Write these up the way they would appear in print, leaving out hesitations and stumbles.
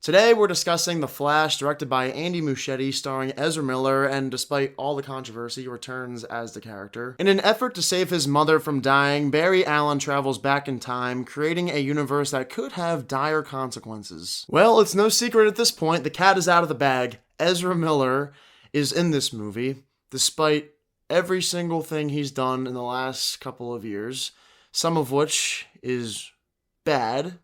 Today we're discussing The Flash, directed by Andy Muschietti, starring Ezra Miller, and despite all the controversy, returns as the character. In an effort to save his mother from dying, Barry Allen travels back in time, creating a universe that could have dire consequences. Well, it's no secret at this point, the cat is out of the bag. Ezra Miller is in this movie, despite every single thing he's done in the last couple of years, some of which is bad,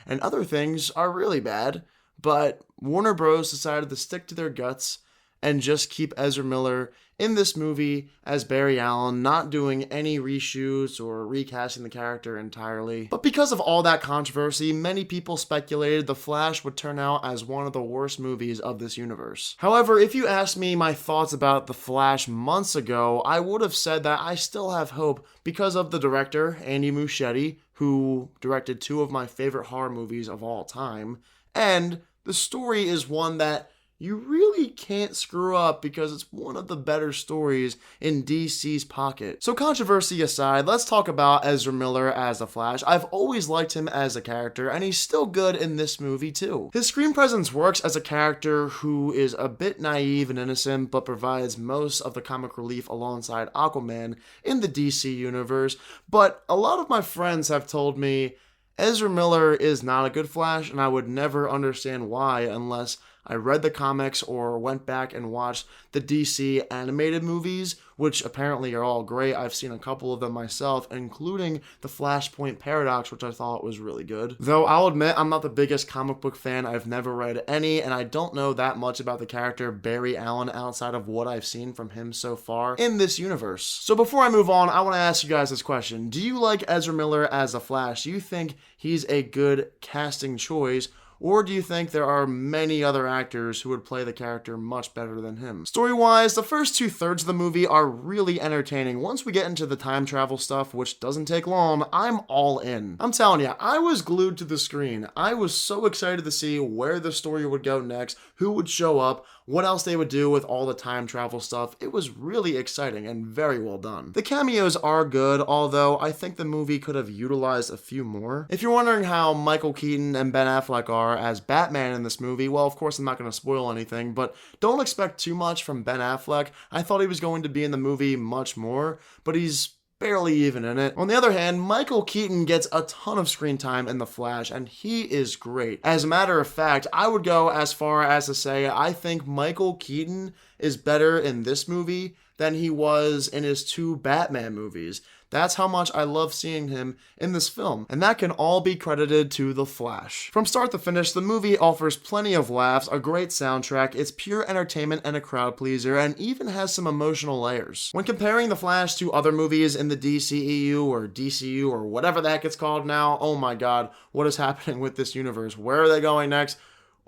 and other things are really bad. But Warner Bros. Decided to stick to their guts and just keep Ezra Miller in this movie as Barry Allen, not doing any reshoots or recasting the character entirely. But because of all that controversy, many people speculated The Flash would turn out as one of the worst movies of this universe. However, if you asked me my thoughts about The Flash months ago, I would have said that I still have hope because of the director, Andy Muschietti, who directed two of my favorite horror movies of all time, and the story is one that you really can't screw up because it's one of the better stories in DC's pocket. So controversy aside, let's talk about Ezra Miller as the Flash. I've always liked him as a character, and he's still good in this movie too. His screen presence works as a character who is a bit naive and innocent, but provides most of the comic relief alongside Aquaman in the DC universe. But a lot of my friends have told me Ezra Miller is not a good Flash, and I would never understand why unless I read the comics or went back and watched the DC animated movies, which apparently are all great. I've seen a couple of them myself, including the Flashpoint Paradox, which I thought was really good. Though I'll admit I'm not the biggest comic book fan. I've never read any, and I don't know that much about the character Barry Allen outside of what I've seen from him so far in this universe. So before I move on, I want to ask you guys this question. Do you like Ezra Miller as the Flash? Do you think he's a good casting choice? Or do you think there are many other actors who would play the character much better than him? Story-wise, the first 2/3 of the movie are really entertaining. Once we get into the time travel stuff, which doesn't take long, I'm all in. I'm telling you, I was glued to the screen. I was so excited to see where the story would go next, who would show up, what else they would do with all the time travel stuff. It was really exciting and very well done. The cameos are good, although I think the movie could have utilized a few more. If you're wondering how Michael Keaton and Ben Affleck are as Batman in this movie, well, of course I'm not going to spoil anything, but don't expect too much from Ben Affleck. I thought he was going to be in the movie much more, but he's barely even in it. On the other hand, Michael Keaton gets a ton of screen time in The Flash, and he is great. As a matter of fact, I would go as far as to say I think Michael Keaton is better in this movie than he was in his two Batman movies. That's how much I love seeing him in this film, and that can all be credited to The Flash. From start to finish, the movie offers plenty of laughs, a great soundtrack, it's pure entertainment and a crowd pleaser, and even has some emotional layers. When comparing The Flash to other movies in the DCEU or DCU or whatever the heck it's called now, oh my god, what is happening with this universe? Where are they going next?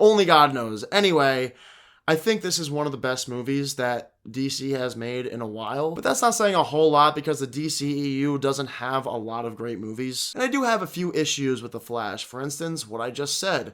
Only God knows. Anyway, I think this is one of the best movies that DC has made in a while, but that's not saying a whole lot because the DCEU doesn't have a lot of great movies. And I do have a few issues with The Flash. For instance, what I just said.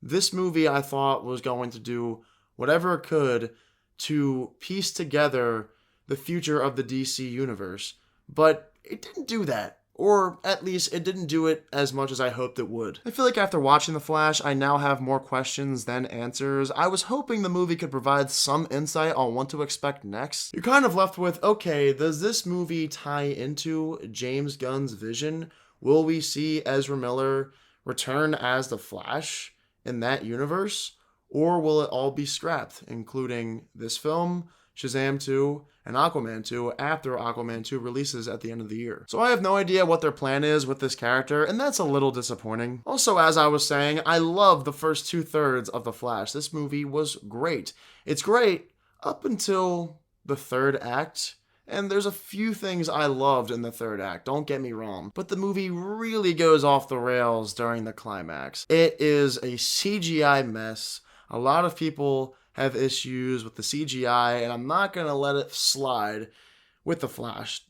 This movie I thought was going to do whatever it could to piece together the future of the DC universe, but it didn't do that. Or at least it didn't do it as much as I hoped it would. I feel like after watching The Flash, I now have more questions than answers. I was hoping the movie could provide some insight on what to expect next. You're kind of left with, okay, does this movie tie into James Gunn's vision? Will we see Ezra Miller return as the Flash in that universe? Or will it all be scrapped, including this film, Shazam 2, and Aquaman 2 after Aquaman 2 releases at the end of the year? So I have no idea what their plan is with this character, and that's a little disappointing. Also, as I was saying, I love the first 2/3 of The Flash. This movie was great. It's great up until the third act, and there's a few things I loved in the third act, don't get me wrong, but the movie really goes off the rails during the climax. It is a CGI mess. A lot of people have issues with the CGI, and I'm not going to let it slide with The Flash.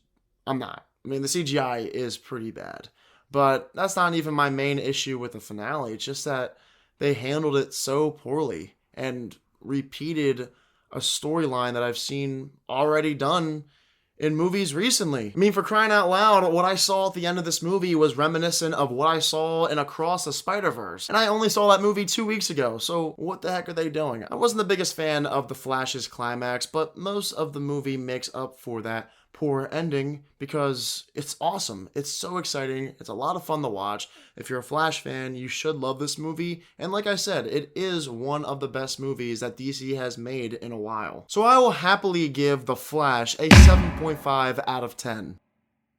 I'm not. I mean, the CGI is pretty bad, but that's not even my main issue with the finale. It's just that they handled it so poorly and repeated a storyline that I've seen already done in movies recently. I mean, for crying out loud, what I saw at the end of this movie was reminiscent of what I saw in Across the Spider-Verse. And I only saw that movie 2 weeks ago, so what the heck are they doing? I wasn't the biggest fan of the Flash's climax, but most of the movie makes up for that poor ending because it's awesome. It's so exciting. It's a lot of fun to watch. If you're a Flash fan, you should love this movie. And like I said, it is one of the best movies that DC has made in a while. So I will happily give The Flash a 7.5 out of 10.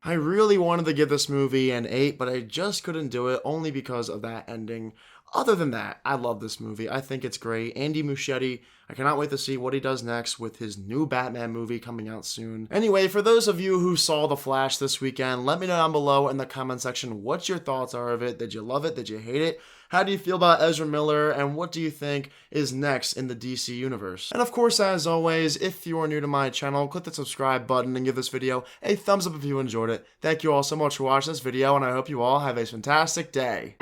I really wanted to give this movie an 8, but I just couldn't do it only because of that ending. Other than that, I love this movie. I think it's great. Andy Muschietti, I cannot wait to see what he does next with his new Batman movie coming out soon. Anyway, for those of you who saw The Flash this weekend, let me know down below in the comment section what your thoughts are of it. Did you love it? Did you hate it? How do you feel about Ezra Miller? And what do you think is next in the DC universe? And of course, as always, if you are new to my channel, click the subscribe button and give this video a thumbs up if you enjoyed it. Thank you all so much for watching this video, and I hope you all have a fantastic day.